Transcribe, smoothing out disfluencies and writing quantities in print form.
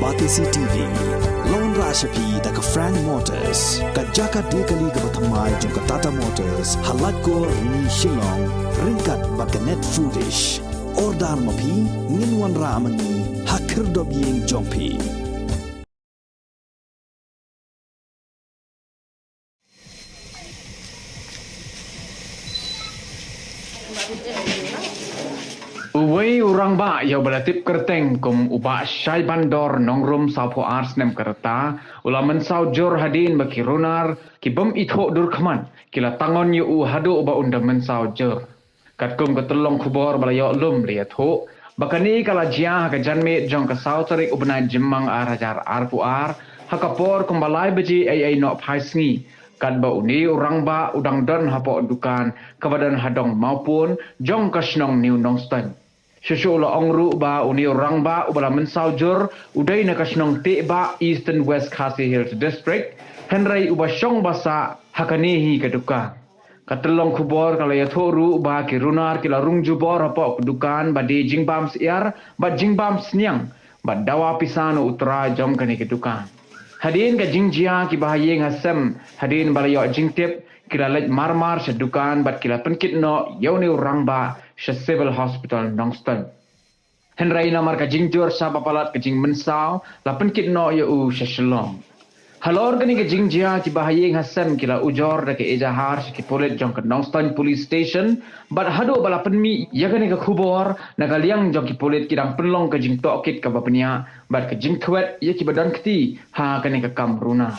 Batisi TV, Lone Rashapi da ka Frank Motors, ka Jaka Dekali ka Bathamai jong ka Tata Motors, Halatko ni Shillong, Ringkat Bakanet Foodish, Ordar Mapi, Ninwan Ramani, Hakir Dobying Jongpi. Uway urang ba yaw balatip kerteng kum uba syai bandor nongrum sapo ars nem kerta ulaman sau jor hadin baki runar ki bem itho dur khaman kila tangon yu u hadu uba unda men sau jor kat kum ketelong kubor balayo lum liat ho bakani kala jia ka janme jong ka sau tarik ubna jemang arajar arpu ar hakapor kum balai beji ai no phai sngi kan ba uni urang ba udang don hapo dukan kabadan hadong maupun jong kasnong new nongstan Shushulo ongru ba uni orang ba ubala mensaujur udai na kasnong te ba Eastern West Khasi Hills District henrai uba syong basa hakanihi keduka katelong kubor kalau ya thoru ba kirunar kila rung jubor apa kedukan ba di jingbam siar ba jingbam sniang ba dawa pisano utara jom kani kedukan hadin ka jingjia ki bahaye ngasem hadin balayo jingtip kila lej marmar sedukan bat kila penkit no yauni orang ba Sha Civil Hospital Nongston. Henry namar ka jingjur sa papalat ka jing mensau, lapan kit no ya u Sha Shalom. Halor gani ka jingjia ki bahayeng hasem kila ujor da ke ejahar ki polit jong ka Nongston Police Station, bat hado balapan mi ya gani ka khubor na kaliang jong ki polit kidang penlong ka jing tokit ka bapenya, bat ka jing kwet ya ki badan keti ha gani ka kamruna.